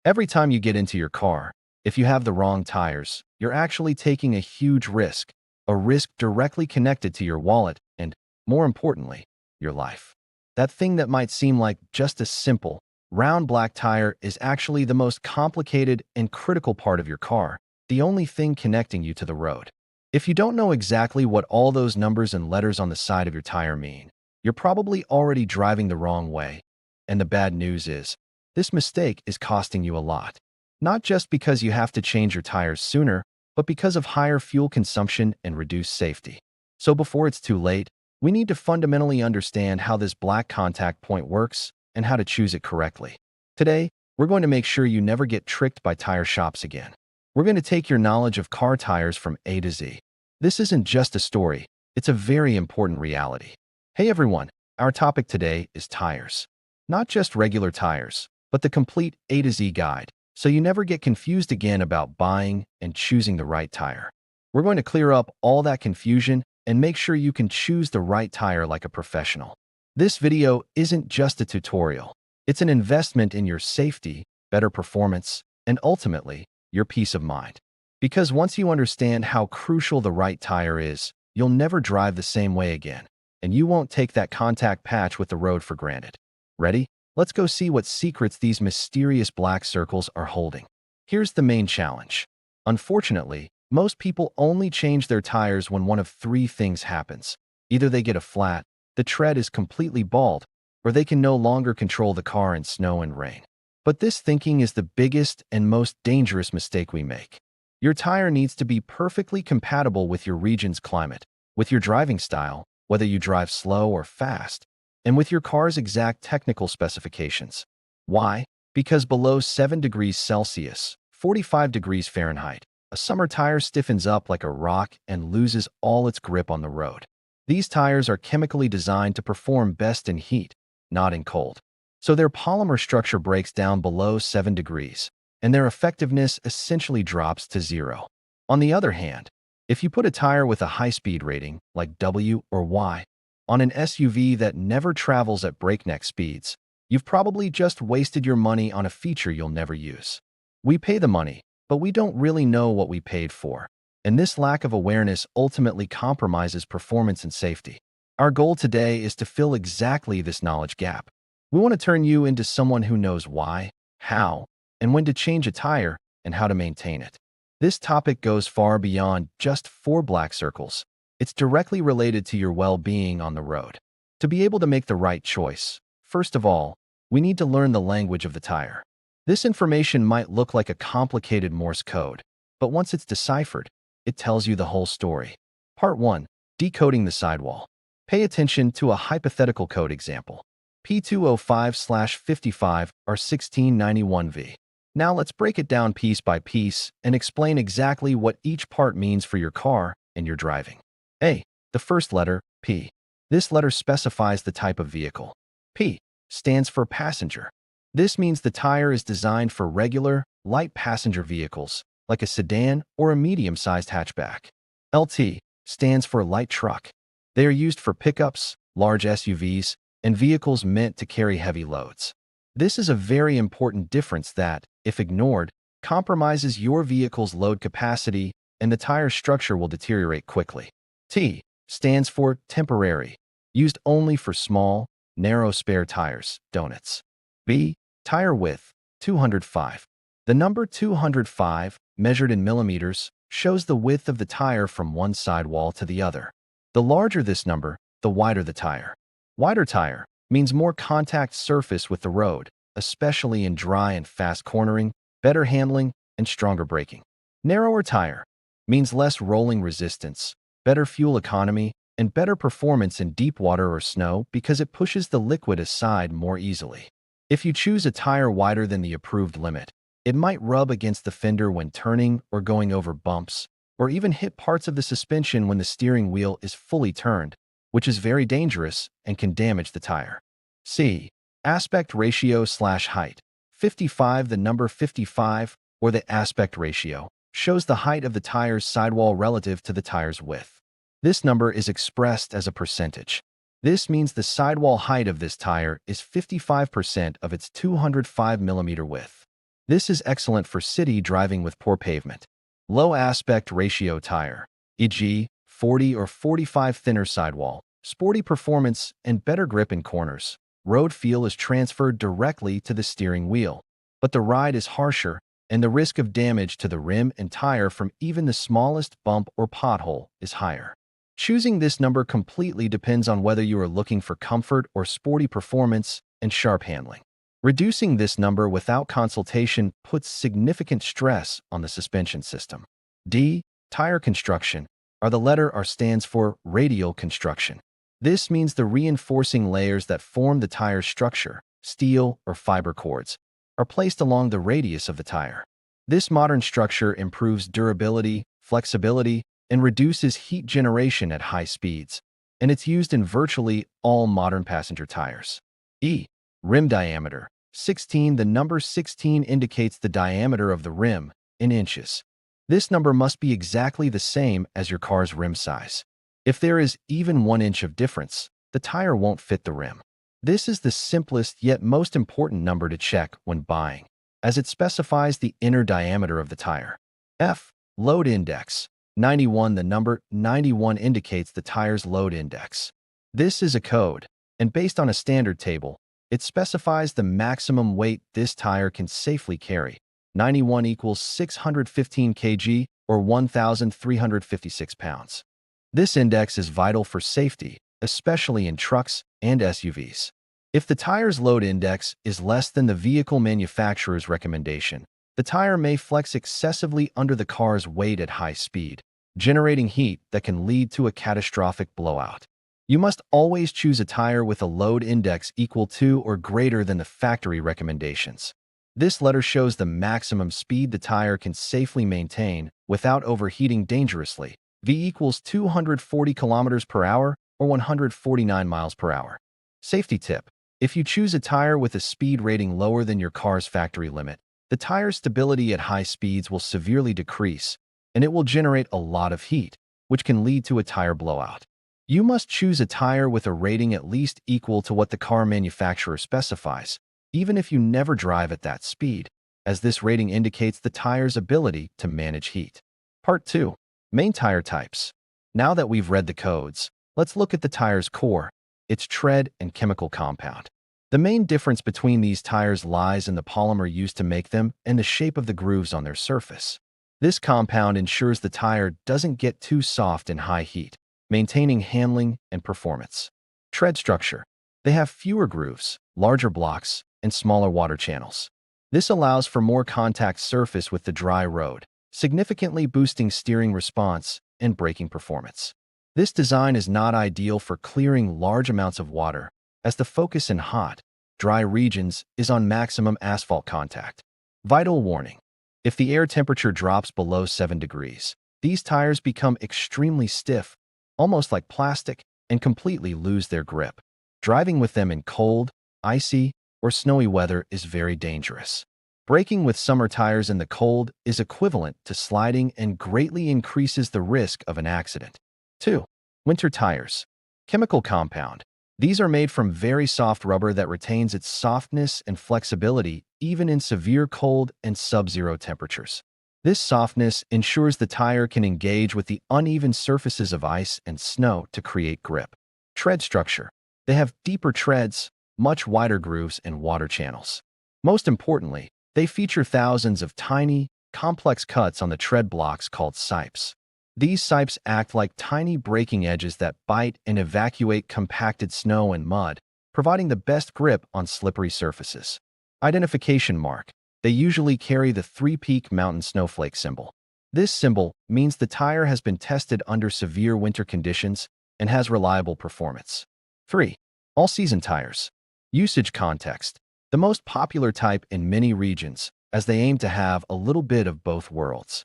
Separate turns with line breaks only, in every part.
Every time you get into your car, if you have the wrong tires, you're actually taking a huge risk, a risk directly connected to your wallet and, more importantly, your life. That thing that might seem like just a simple, round black tire is actually the most complicated and critical part of your car, the only thing connecting you to the road. If you don't know exactly what all those numbers and letters on the side of your tire mean, you're probably already driving the wrong way. And the bad news is, this mistake is costing you a lot. Not just because you have to change your tires sooner, but because of higher fuel consumption and reduced safety. So before it's too late, we need to fundamentally understand how this black contact point works and how to choose it correctly. Today, we're going to make sure you never get tricked by tire shops again. We're going to take your knowledge of car tires from A to Z. This isn't just a story, it's a very important reality. Hey everyone, our topic today is tires. Not just regular tires, but the complete A to Z guide, so you never get confused again about buying and choosing the right tire. We're going to clear up all that confusion and make sure you can choose the right tire like a professional. This video isn't just a tutorial. It's an investment in your safety, better performance, and ultimately, your peace of mind. Because once you understand how crucial the right tire is, you'll never drive the same way again, and you won't take that contact patch with the road for granted. Ready? Let's go see what secrets these mysterious black circles are holding. Here's the main challenge. Unfortunately, most people only change their tires when one of three things happens. Either they get a flat, the tread is completely bald, or they can no longer control the car in snow and rain. But this thinking is the biggest and most dangerous mistake we make. Your tire needs to be perfectly compatible with your region's climate, with your driving style, whether you drive slow or fast, and with your car's exact technical specifications. Why? Because below 7 degrees Celsius, 45 degrees Fahrenheit, a summer tire stiffens up like a rock and loses all its grip on the road. These tires are chemically designed to perform best in heat, not in cold. So their polymer structure breaks down below 7 degrees, and their effectiveness essentially drops to zero. On the other hand, if you put a tire with a high-speed rating, like W or Y, on an SUV that never travels at breakneck speeds, you've probably just wasted your money on a feature you'll never use. We pay the money, but we don't really know what we paid for, and this lack of awareness ultimately compromises performance and safety. Our goal today is to fill exactly this knowledge gap. We want to turn you into someone who knows why, how, and when to change a tire and how to maintain it. This topic goes far beyond just 4 black circles. It's directly related to your well-being on the road. To be able to make the right choice, first of all, we need to learn the language of the tire. This information might look like a complicated Morse code, but once it's deciphered, it tells you the whole story. Part 1. Decoding the sidewall. Pay attention to a hypothetical code example. P205/55 or 1691V. Now let's break it down piece by piece and explain exactly what each part means for your car and your driving. A. The first letter, P. This letter specifies the type of vehicle. P stands for passenger. This means the tire is designed for regular, light passenger vehicles, like a sedan or a medium-sized hatchback. LT stands for light truck. They are used for pickups, large SUVs, and vehicles meant to carry heavy loads. This is a very important difference that, if ignored, compromises your vehicle's load capacity and the tire structure will deteriorate quickly. T stands for temporary, used only for small, narrow spare tires, donuts. B. Tire width, 205. The number 205, measured in millimeters, shows the width of the tire from one sidewall to the other. The larger this number, the wider the tire. Wider tire means more contact surface with the road, especially in dry and fast cornering, better handling, and stronger braking. Narrower tire means less rolling resistance, better fuel economy, and better performance in deep water or snow because it pushes the liquid aside more easily. If you choose a tire wider than the approved limit, it might rub against the fender when turning or going over bumps, or even hit parts of the suspension when the steering wheel is fully turned, which is very dangerous and can damage the tire. C. Aspect ratio/height. 55. The number 55, or the aspect ratio, shows the height of the tire's sidewall relative to the tire's width. This number is expressed as a percentage. This means the sidewall height of this tire is 55% of its 205 mm width. This is excellent for city driving with poor pavement. Low aspect ratio tire, e.g., 40 or 45 thinner sidewall, sporty performance, and better grip in corners. Road feel is transferred directly to the steering wheel, but the ride is harsher, and the risk of damage to the rim and tire from even the smallest bump or pothole is higher. Choosing this number completely depends on whether you are looking for comfort or sporty performance and sharp handling. Reducing this number without consultation puts significant stress on the suspension system. D. Tire construction, or the letter R stands for radial construction. This means the reinforcing layers that form the tire's structure, steel or fiber cords, are placed along the radius of the tire. This modern structure improves durability, flexibility, and reduces heat generation at high speeds, and it's used in virtually all modern passenger tires. E. Rim diameter. 16. The number 16 indicates the diameter of the rim in inches. This number must be exactly the same as your car's rim size. If there is even 1 inch of difference, the tire won't fit the rim. This is the simplest yet most important number to check when buying, as it specifies the inner diameter of the tire. F. Load index. 91. The number 91 indicates the tire's load index. This is a code, and based on a standard table, it specifies the maximum weight this tire can safely carry. 91 equals 615 kg or 1,356 pounds. This index is vital for safety, especially in trucks and SUVs. If the tire's load index is less than the vehicle manufacturer's recommendation, the tire may flex excessively under the car's weight at high speed, generating heat that can lead to a catastrophic blowout. You must always choose a tire with a load index equal to or greater than the factory recommendations. This letter shows the maximum speed the tire can safely maintain without overheating dangerously. V equals 240 kilometers per hour or 149 miles per hour. Safety tip: if you choose a tire with a speed rating lower than your car's factory limit, the tire's stability at high speeds will severely decrease, and it will generate a lot of heat, which can lead to a tire blowout. You must choose a tire with a rating at least equal to what the car manufacturer specifies, even if you never drive at that speed, as this rating indicates the tire's ability to manage heat. Part 2. Main tire types. Now that we've read the codes, let's look at the tire's core, its tread and chemical compound. The main difference between these tires lies in the polymer used to make them and the shape of the grooves on their surface. This compound ensures the tire doesn't get too soft in high heat, maintaining handling and performance. Tread structure. They have fewer grooves, larger blocks, and smaller water channels. This allows for more contact surface with the dry road, significantly boosting steering response and braking performance. This design is not ideal for clearing large amounts of water, as the focus in hot, dry regions is on maximum asphalt contact. Vital warning: if the air temperature drops below 7 degrees, these tires become extremely stiff, almost like plastic, and completely lose their grip. Driving with them in cold, icy, or snowy weather is very dangerous. Braking with summer tires in the cold is equivalent to sliding and greatly increases the risk of an accident. 2. Winter tires. Chemical compound. These are made from very soft rubber that retains its softness and flexibility even in severe cold and sub-zero temperatures. This softness ensures the tire can engage with the uneven surfaces of ice and snow to create grip. Tread structure. They have deeper treads, much wider grooves, and water channels. Most importantly, they feature thousands of tiny, complex cuts on the tread blocks called sipes. These sipes act like tiny braking edges that bite and evacuate compacted snow and mud, providing the best grip on slippery surfaces. Identification mark. They usually carry the three-peak mountain snowflake symbol. This symbol means the tire has been tested under severe winter conditions and has reliable performance. 3. All-season tires. Usage context. The most popular type in many regions, as they aim to have a little bit of both worlds.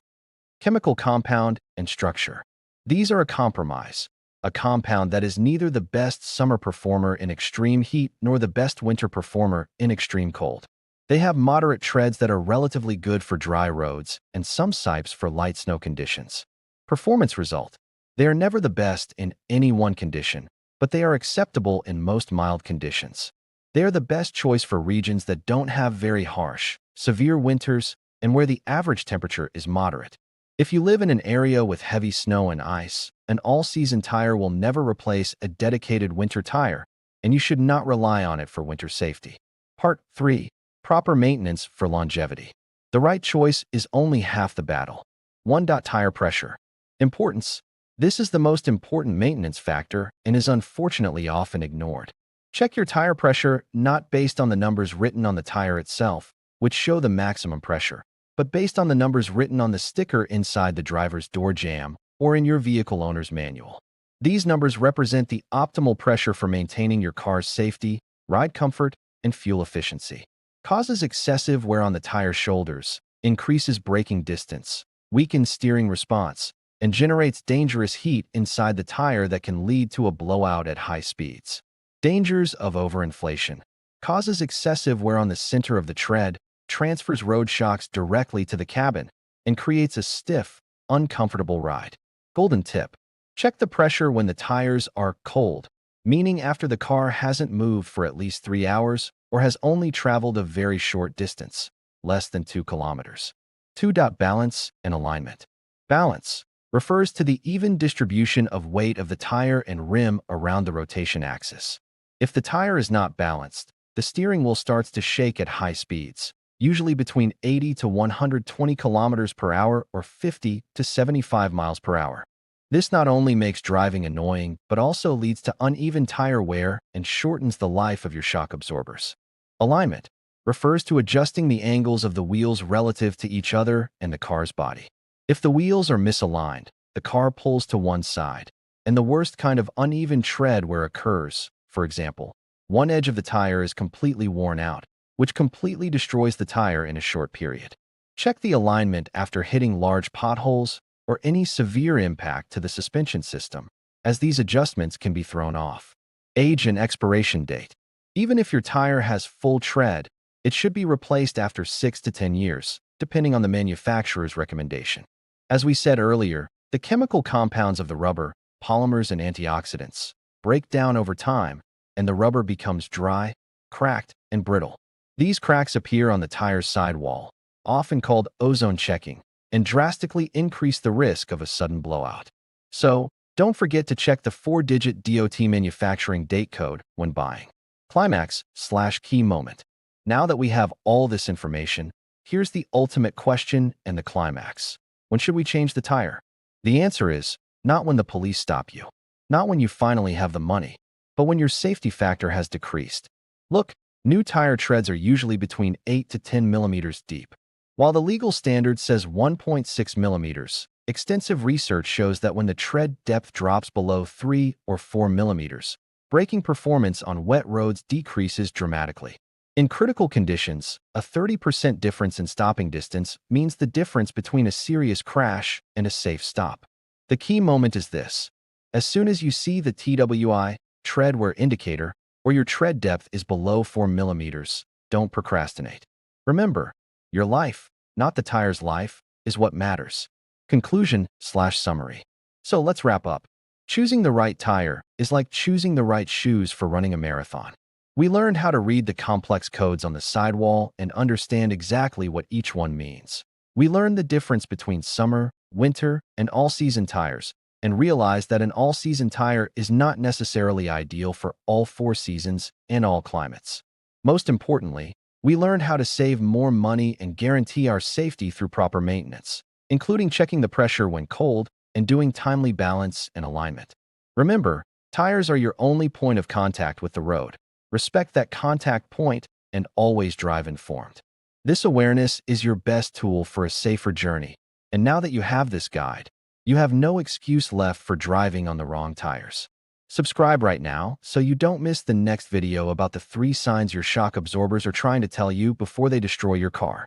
Chemical compound and structure. These are a compromise, a compound that is neither the best summer performer in extreme heat nor the best winter performer in extreme cold. They have moderate treads that are relatively good for dry roads and some sipes for light snow conditions. Performance result. They are never the best in any one condition, but they are acceptable in most mild conditions. They are the best choice for regions that don't have very harsh, severe winters, and where the average temperature is moderate. If you live in an area with heavy snow and ice, an all-season tire will never replace a dedicated winter tire, and you should not rely on it for winter safety. Part 3. Proper maintenance for longevity. The right choice is only half the battle. 1. Tire pressure. Importance. This is the most important maintenance factor and is unfortunately often ignored. Check your tire pressure not based on the numbers written on the tire itself, which show the maximum pressure, but based on the numbers written on the sticker inside the driver's door jamb or in your vehicle owner's manual. These numbers represent the optimal pressure for maintaining your car's safety, ride comfort, and fuel efficiency. Causes excessive wear on the tire shoulders, increases braking distance, weakens steering response, and generates dangerous heat inside the tire that can lead to a blowout at high speeds. Dangers of overinflation. Causes excessive wear on the center of the tread, transfers road shocks directly to the cabin, and creates a stiff, uncomfortable ride. Golden tip. Check the pressure when the tires are cold, meaning after the car hasn't moved for at least 3 hours or has only traveled a very short distance, less than 2 kilometers. 2. Balance and alignment. Balance refers to the even distribution of weight of the tire and rim around the rotation axis. If the tire is not balanced, the steering wheel starts to shake at high speeds, usually between 80 to 120 kilometers per hour or 50 to 75 miles per hour. This not only makes driving annoying, but also leads to uneven tire wear and shortens the life of your shock absorbers. Alignment refers to adjusting the angles of the wheels relative to each other and the car's body. If the wheels are misaligned, the car pulls to one side, and the worst kind of uneven tread wear occurs. For example, one edge of the tire is completely worn out, which completely destroys the tire in a short period. Check the alignment after hitting large potholes or any severe impact to the suspension system, as these adjustments can be thrown off. Age and expiration date. Even if your tire has full tread, it should be replaced after 6 to 10 years, depending on the manufacturer's recommendation. As we said earlier, the chemical compounds of the rubber, polymers, and antioxidants break down over time, and the rubber becomes dry, cracked, and brittle. These cracks appear on the tire's sidewall, often called ozone checking, and drastically increase the risk of a sudden blowout. So, don't forget to check the 4-digit DOT manufacturing date code when buying. Climax/key moment. Now that we have all this information, here's the ultimate question and the climax. When should we change the tire? The answer is, not when the police stop you, not when you finally have the money, but when your safety factor has decreased. Look, new tire treads are usually between 8 to 10 millimeters deep. While the legal standard says 1.6 millimeters, extensive research shows that when the tread depth drops below 3 or 4 millimeters, braking performance on wet roads decreases dramatically. In critical conditions, a 30% difference in stopping distance means the difference between a serious crash and a safe stop. The key moment is this. As soon as you see the TWI, tread wear indicator, or your tread depth is below 4 millimeters, don't procrastinate. Remember, your life, not the tire's life, is what matters. Conclusion/summary. So let's wrap up. Choosing the right tire is like choosing the right shoes for running a marathon. We learned how to read the complex codes on the sidewall and understand exactly what each one means. We learned the difference between summer, winter, and all-season tires, and realized that an all-season tire is not necessarily ideal for all 4 seasons and all climates. Most importantly, we learned how to save more money and guarantee our safety through proper maintenance, including checking the pressure when cold and doing timely balance and alignment. Remember, tires are your only point of contact with the road. Respect that contact point and always drive informed. This awareness is your best tool for a safer journey, and now that you have this guide, you have no excuse left for driving on the wrong tires. Subscribe right now so you don't miss the next video about the 3 signs your shock absorbers are trying to tell you before they destroy your car.